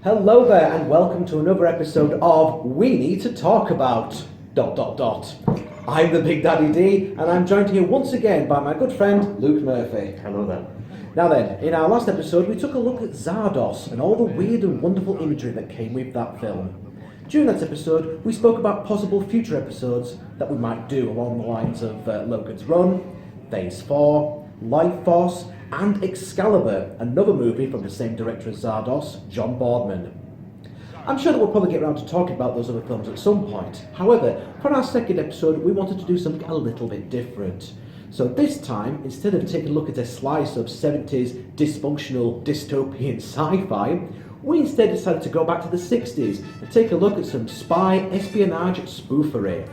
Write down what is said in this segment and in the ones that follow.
Hello there and welcome to another episode of We Need to Talk About... I'm the Big Daddy D and I'm joined here once again by my good friend Luke Murphy. Hello there. Now then, in our last episode we took a look at Zardos and all the weird and wonderful imagery that came with that film. During that episode we spoke about possible future episodes that we might do along the lines of Logan's Run, Phase 4, Life Force and Excalibur, another movie from the same director as Zardos, John Boardman. I'm sure that we'll probably get around to talking about those other films at some point. However, for our second episode, we wanted to do something a little bit different. So this time, instead of taking a look at a slice of 70s dysfunctional dystopian sci-fi, we instead decided to go back to the 60s and take a look at some spy espionage spoofery.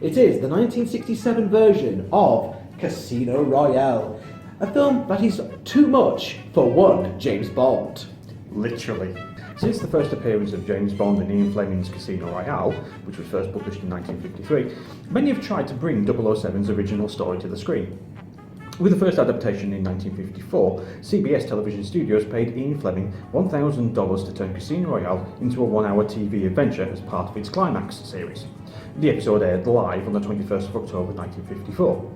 It is the 1967 version of Casino Royale, a film that is too much for one James Bond. Literally. Since the first appearance of James Bond in Ian Fleming's Casino Royale, which was first published in 1953, many have tried to bring 007's original story to the screen. With the first adaptation in 1954, CBS Television Studios paid Ian Fleming $1,000 to turn Casino Royale into a one-hour TV adventure as part of its Climax series. The episode aired live on the 21st of October 1954.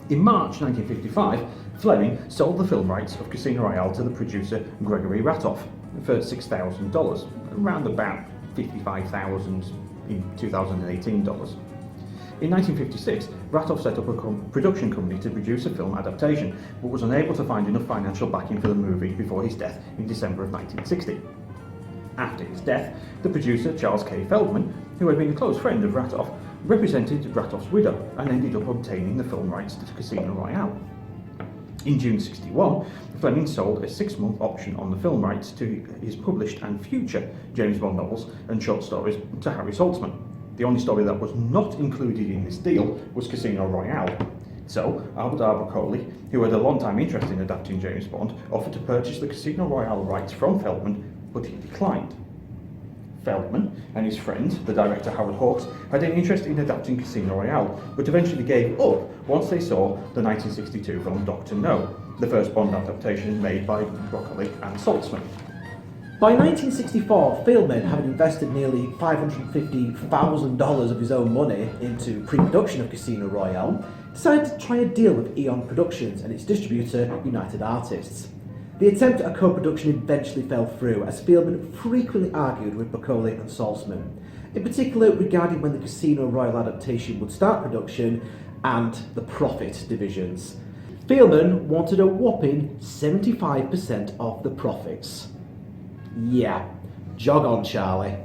In March 1955, Fleming sold the film rights of Casino Royale to the producer Gregory Ratoff for $6,000, around about $55,000 in 2018 dollars. In 1956, Ratoff set up a production company to produce a film adaptation, but was unable to find enough financial backing for the movie before his death in December of 1960. After his death, the producer Charles K. Feldman, who had been a close friend of Ratoff, represented Ratoff's widow and ended up obtaining the film rights to Casino Royale. In June 1961, Fleming sold a 6-month option on the film rights to his published and future James Bond novels and short stories to Harry Saltzman. The only story that was not included in this deal was Casino Royale. So, Albert Arbacoli, who had a long-time interest in adapting James Bond, offered to purchase the Casino Royale rights from Feldman, but he declined. Feldman and his friend, the director Howard Hawks, had an interest in adapting Casino Royale, but eventually gave up once they saw the 1962 film Dr. No, the first Bond adaptation made by Broccoli and Saltzman. By 1964, Feldman, having invested nearly $550,000 of his own money into pre-production of Casino Royale, decided to try a deal with Eon Productions and its distributor, United Artists. The attempt at a co-production eventually fell through, as Feldman frequently argued with Broccoli and Saltzman, in particular regarding when the Casino Royale adaptation would start production and the profit divisions. Feldman wanted a whopping 75% of the profits. Yeah, jog on, Charlie.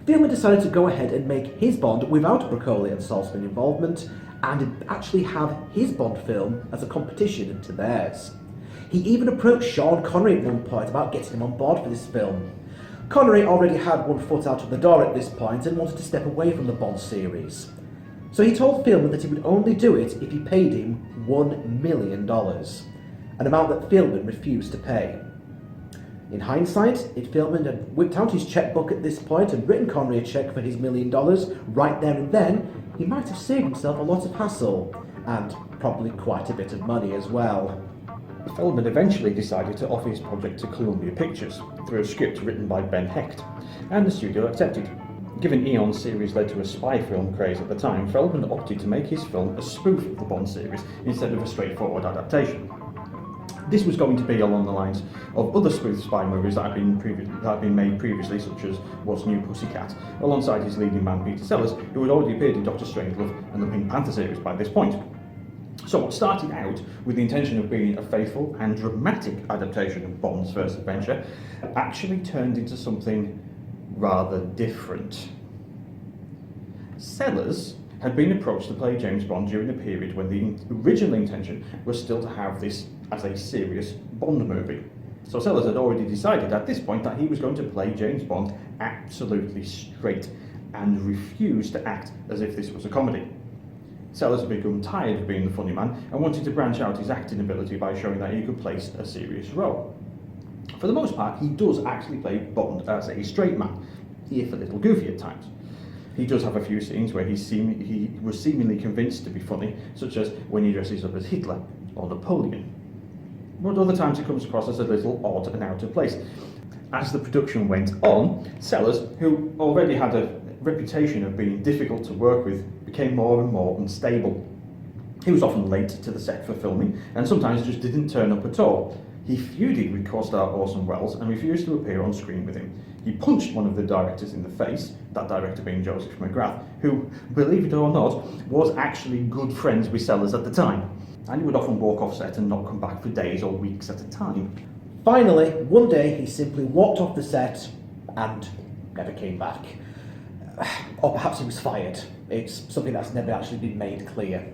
Feldman decided to go ahead and make his Bond without Broccoli and Saltzman involvement, and actually have his Bond film as a competition to theirs. He even approached Sean Connery at one point about getting him on board for this film. Connery already had one foot out of the door at this point and wanted to step away from the Bond series. So he told Feldman that he would only do it if he paid him $1 million, an amount that Feldman refused to pay. In hindsight, if Feldman had whipped out his checkbook at this point and written Connery a check for his $1 million right there and then, he might have saved himself a lot of hassle, and probably quite a bit of money as well. Feldman eventually decided to offer his project to Columbia Pictures through a script written by Ben Hecht, and the studio accepted. Given Eon's series led to a spy film craze at the time, Feldman opted to make his film a spoof of the Bond series instead of a straightforward adaptation. This was going to be along the lines of other spoof spy movies that had been made previously, such as What's New Pussycat, alongside his leading man Peter Sellers, who had already appeared in Doctor Strangelove and the Pink Panther series by this point. So what started out with the intention of being a faithful and dramatic adaptation of Bond's first adventure actually turned into something rather different. Sellers had been approached to play James Bond during a period when the original intention was still to have this as a serious Bond movie. So Sellers had already decided at this point that he was going to play James Bond absolutely straight and refused to act as if this was a comedy. Sellers had become tired of being the funny man and wanted to branch out his acting ability by showing that he could play a serious role. For the most part, he does actually play Bond as a straight man, if a little goofy at times. He does have a few scenes where he was seemingly convinced to be funny, such as when he dresses up as Hitler or Napoleon. But other times he comes across as a little odd and out of place. as the production went on, Sellers, who already had a reputation of being difficult to work with, became more and more unstable. He was often late to the set for filming, and sometimes just didn't turn up at all. He feuded with co-star Orson Welles and refused to appear on screen with him. He punched one of the directors in the face, that director being Joseph McGrath, who, believe it or not, was actually good friends with Sellers at the time. And he would often walk off set and not come back for days or weeks at a time. Finally, one day he simply walked off the set and never came back. Or perhaps he was fired. It's something that's never actually been made clear.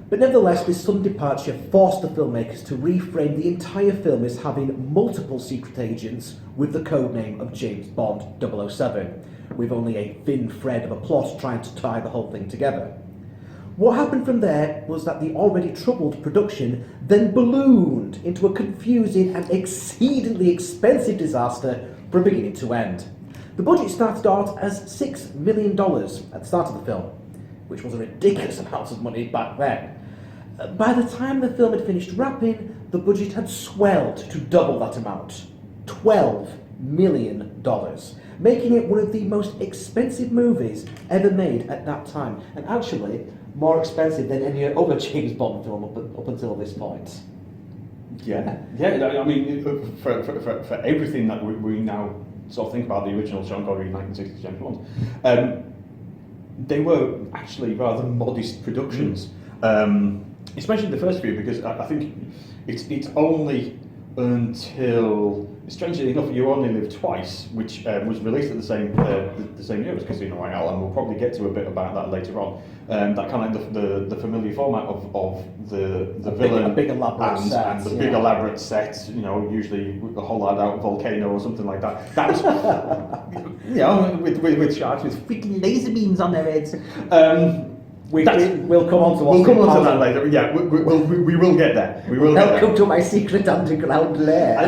But nevertheless, this sudden departure forced the filmmakers to reframe the entire film as having multiple secret agents with the codename of James Bond 007, with only a thin thread of a plot trying to tie the whole thing together. What happened from there was that the already troubled production then ballooned into a confusing and exceedingly expensive disaster from beginning to end. The budget started out as $6 million at the start of the film, which was a ridiculous amount of money back then. By the time the film had finished wrapping, the budget had swelled to double that amount, $12 million, making it one of the most expensive movies ever made at that time, and actually more expensive than any other James Bond film up until this point. Yeah. I mean, for everything that we now sort of think about the original Sean Connery 1960 James Bond, they were actually rather modest productions, especially the first few, because I think it's only until, strangely enough, You Only Live Twice, which was released at the same year as Casino Royale, and we'll probably get to a bit about that later on. That kind of the familiar format of the villain big elaborate set, and the big elaborate set, usually a hollowed out volcano or something like that. That was, with sharks with freaking laser beams on their heads. We'll come on to that later. Yeah, we will get there. Welcome to my secret underground lair.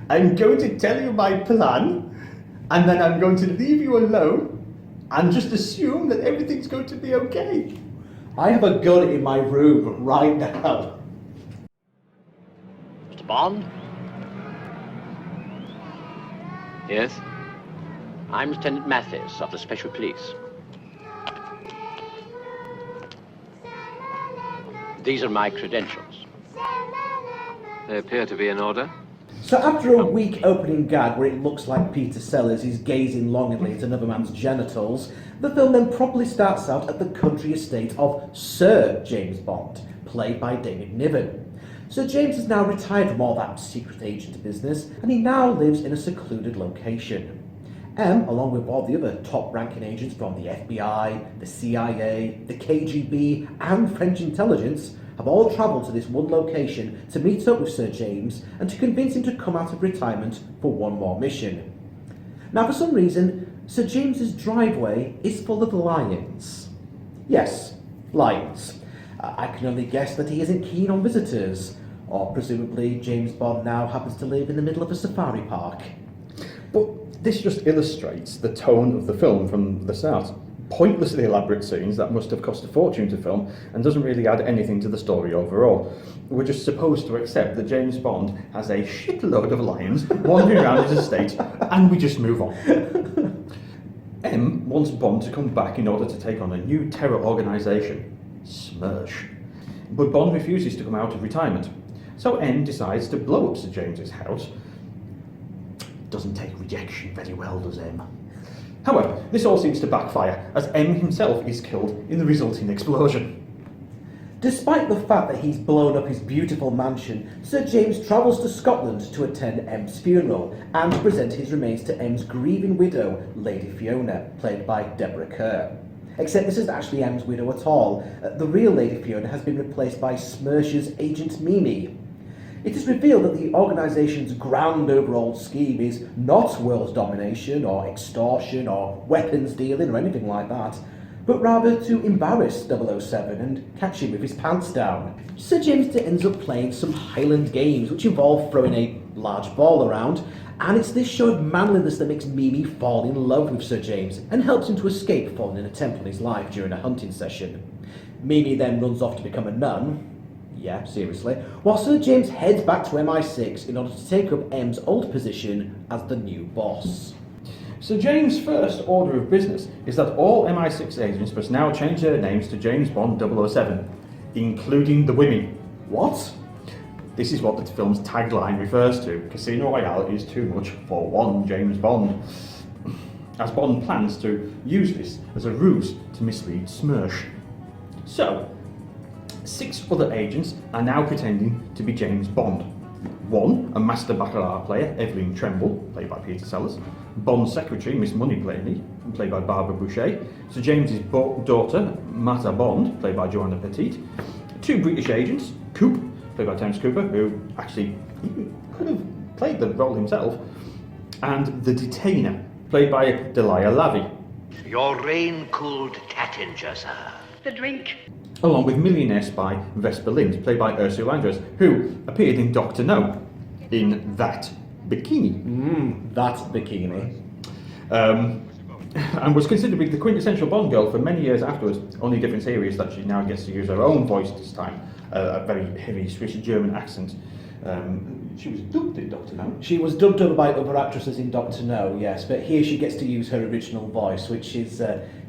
I'm going to tell you my plan, and then I'm going to leave you alone, and just assume that everything's going to be okay. I have a gun in my room right now. Mr. Bond? Yes? I'm Lieutenant Mathis of the Special Police. These are my credentials. They appear to be in order. So after a weak opening gag where it looks like Peter Sellers is gazing longingly at another man's genitals, the film then properly starts out at the country estate of Sir James Bond, played by David Niven. Sir James is now retired from all that secret agent business, and he now lives in a secluded location. M, along with all the other top-ranking agents from the FBI, the CIA, the KGB, and French intelligence, have all travelled to this one location to meet up with Sir James and to convince him to come out of retirement for one more mission. Now, for some reason, Sir James's driveway is full of lions. Yes, lions. I can only guess that he isn't keen on visitors, or presumably James Bond now happens to live in the middle of a safari park. But this just illustrates the tone of the film from the start. Pointlessly elaborate scenes that must have cost a fortune to film and doesn't really add anything to the story overall. We're just supposed to accept that James Bond has a shitload of lions wandering around his estate, and we just move on. M wants Bond to come back in order to take on a new terror organisation, SMERSH. But Bond refuses to come out of retirement, so M decides to blow up Sir James's house. Doesn't take rejection very well, does M? However, this all seems to backfire, as M himself is killed in the resulting explosion. Despite the fact that he's blown up his beautiful mansion, Sir James travels to Scotland to attend M's funeral and present his remains to M's grieving widow, Lady Fiona, played by Deborah Kerr. Except this isn't actually M's widow at all. The real Lady Fiona has been replaced by SMERSH's Agent Mimi. It is revealed that the organisation's grand overall scheme is not world domination or extortion or weapons dealing or anything like that, but rather to embarrass 007 and catch him with his pants down. Sir James ends up playing some Highland games which involve throwing a large ball around, and it's this show of manliness that makes Mimi fall in love with Sir James and helps him to escape falling in a temple in his life during a hunting session. Mimi then runs off to become a nun. Yeah, seriously. While Sir James heads back to MI6 in order to take up M's old position as the new boss. So James' first order of business is that all MI6 agents must now change their names to James Bond 007, including the women. What? This is what the film's tagline refers to. Casino Royale is too much for one James Bond. As Bond plans to use this as a ruse to mislead Smersh. So, 6 other agents are now pretending to be James Bond. One, a master baccarat player, Evelyn Tremble, played by Peter Sellers. Bond's secretary, Miss Moneypenny, played by Barbara Boucher. Sir James's daughter, Mata Bond, played by Joanna Petit. 2 British agents, Coop, played by Terence Cooper, who actually could have played the role himself. And the Detainer, played by Delia Lavie. Your rain-cooled Tattinger, sir. The drink. Along with millionaire spy Vesper Lind, played by Ursula Andress, who appeared in Dr. No, in that bikini. That bikini. And was considered to be the quintessential Bond girl for many years afterwards. Only difference here is that she now gets to use her own voice this time, a very heavy Swiss German accent. She was dubbed in Dr. No. She was dubbed over by other actresses in Dr. No, yes, but here she gets to use her original voice, which is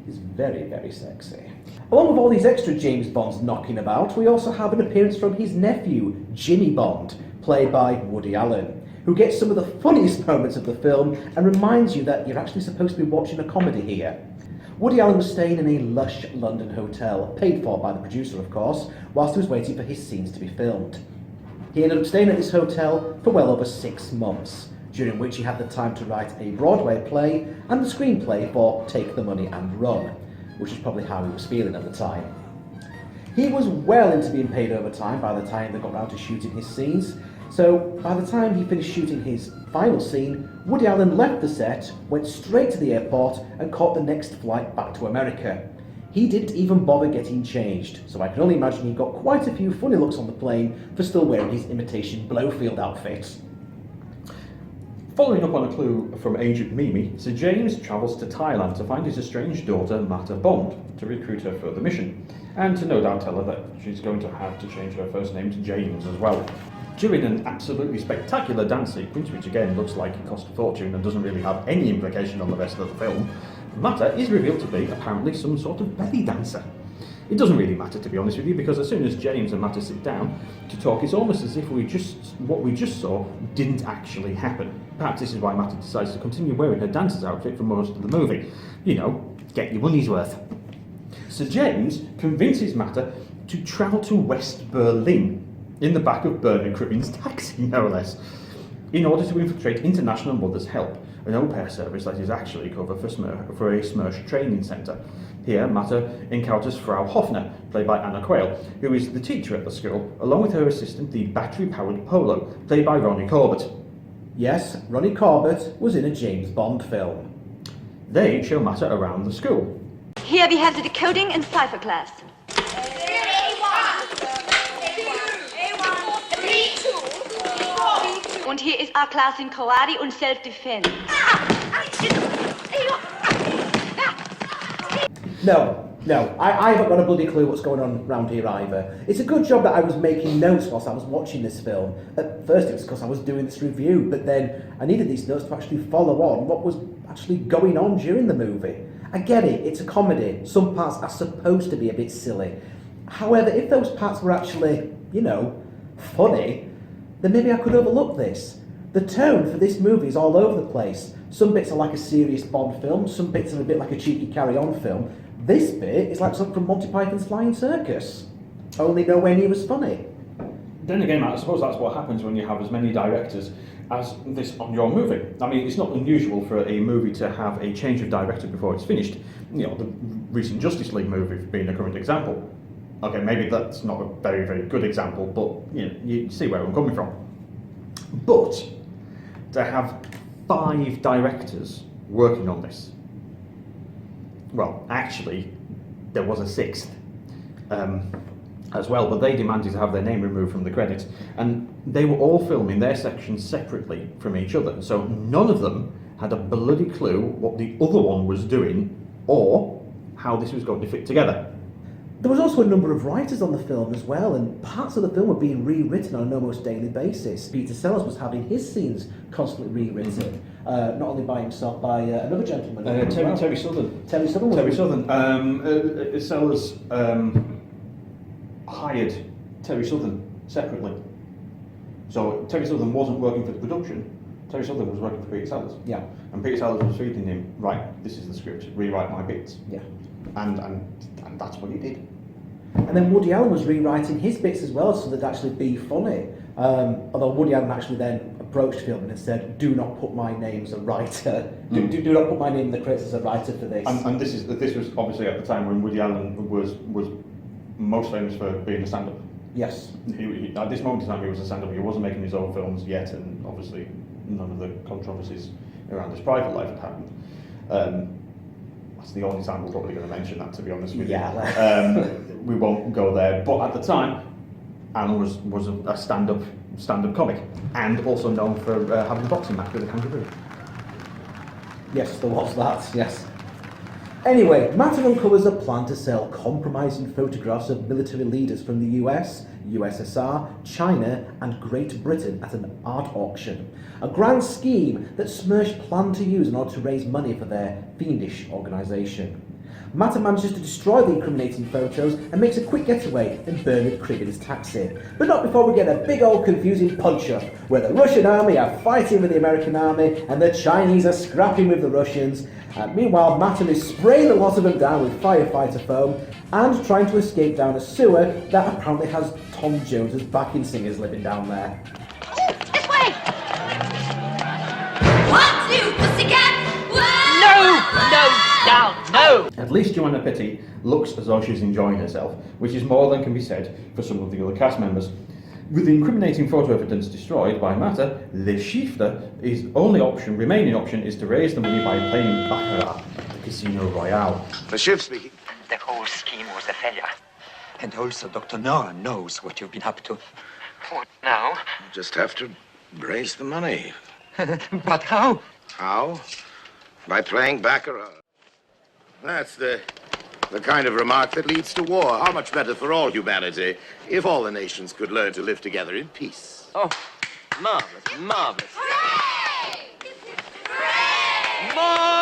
very, very sexy. Along with all these extra James Bonds knocking about, we also have an appearance from his nephew, Jimmy Bond, played by Woody Allen, who gets some of the funniest moments of the film and reminds you that you're actually supposed to be watching a comedy here. Woody Allen was staying in a lush London hotel, paid for by the producer of course, whilst he was waiting for his scenes to be filmed. He ended up staying at this hotel for well over 6 months, during which he had the time to write a Broadway play and the screenplay for Take the Money and Run, which is probably how he was feeling at the time. He was well into being paid overtime by the time they got round to shooting his scenes, so by the time he finished shooting his final scene, Woody Allen left the set, went straight to the airport and caught the next flight back to America. He didn't even bother getting changed, so I can only imagine he got quite a few funny looks on the plane for still wearing his imitation Blowfield outfit. Following up on a clue from Agent Mimi, Sir James travels to Thailand to find his estranged daughter Mata Bond to recruit her for the mission, and to no doubt tell her that she's going to have to change her first name to James as well. During an absolutely spectacular dance sequence, which again looks like it cost a fortune and doesn't really have any implication on the rest of the film, Mata is revealed to be apparently some sort of belly dancer. It doesn't really matter, to be honest with you, because as soon as James and Mata sit down to talk, it's almost as if what we just saw didn't actually happen. Perhaps this is why Mata decides to continue wearing her dancer's outfit for most of the movie. You know, get your money's worth. Sir James convinces Mata to travel to West Berlin, in the back of Bernard Cribbin's taxi, no less, in order to infiltrate International Mother's Help, an au pair service that is actually cover for a Smersh training centre. Here, Mata encounters Frau Hoffner, played by Anna Quayle, who is the teacher at the school, along with her assistant, the battery-powered Polo, played by Ronnie Corbett. Yes, Ronnie Corbett was in a James Bond film. They show Mata around the school. Here we have the decoding and cipher class. Und hier ist our class in Karate und Self-Defense. No, I haven't got a bloody clue what's going on around here either. It's a good job that I was making notes whilst I was watching this film. At first it was because I was doing this review, but then I needed these notes to actually follow on what was actually going on during the movie. I get it, it's a comedy. Some parts are supposed to be a bit silly. However, if those parts were actually, funny, then maybe I could overlook this. The tone for this movie is all over the place. Some bits are like a serious Bond film, some bits are a bit like a cheeky carry-on film. This bit is like something from Monty Python's Flying Circus, only nowhere near as funny. Then again, I suppose that's what happens when you have as many directors as this on your movie. I mean, it's not unusual for a movie to have a change of director before it's finished. The recent Justice League movie being a current example. Okay, maybe that's not a very, very good example, but you see where I'm coming from. But to have 5 directors working on this, well, actually, there was a 6th as well, but they demanded to have their name removed from the credits, and they were all filming their sections separately from each other, so none of them had a bloody clue what the other one was doing or how this was going to fit together. There was also a number of writers on the film as well, and parts of the film were being rewritten on an almost daily basis. Peter Sellers was having his scenes constantly rewritten, not only by himself, by another gentleman. Terry Southern. Terry Southern. Terry Southern. Sellers hired Terry Southern separately. So Terry Southern wasn't working for the production. Terry Southern was working for Peter Sellers. Yeah. And Peter Sellers was feeding him, right, this is the script, rewrite my bits. Yeah. And that's what he did. And then Woody Allen was rewriting his bits as well, so they'd actually be funny. Although Woody Allen actually then approached Philbin and said, "Do not put my name as a writer. Do not put my name in the credits as a writer for this." And this was obviously at the time when Woody Allen was most famous for being a stand-up. Yes. He, at this moment in time, he was a stand-up. He wasn't making his own films yet, and obviously none of the controversies around his private life had happened. That's the only time we're probably going to mention that, to be honest with you. We won't go there. But at the time, Allen was a stand-up comic, and also known for having a boxing match with a kangaroo. Yes, there was that, yes. Anyway, Matter uncovers a plan to sell compromising photographs of military leaders from the US, USSR, China and Great Britain at an art auction. A grand scheme that Smersh planned to use in order to raise money for their fiendish organisation. Matter manages to destroy the incriminating photos and makes a quick getaway in Bernard Cribbin's taxi. But not before we get a big old confusing punch-up, where the Russian army are fighting with the American army and the Chinese are scrapping with the Russians. Meanwhile, Matter is spraying a lot of them down with firefighter foam and trying to escape down a sewer that apparently has Tom Jones's backing singers living down there. This way! 1, 2, pussycat! No! At least Joanna Petty looks as though she's enjoying herself, which is more than can be said for some of the other cast members. With the incriminating photo evidence destroyed by Matter, Le Chiffre, his remaining option is to raise the money by playing baccarat at the Casino Royale. The ship speaking. The whole scheme was a failure. And also Dr. Nora knows what you've been up to. What now? You just have to raise the money. But how? How? By playing baccarat. That's the kind of remark that leads to war. How much better for all humanity if all the nations could learn to live together in peace. Oh, marvelous, marvelous. Hooray! More!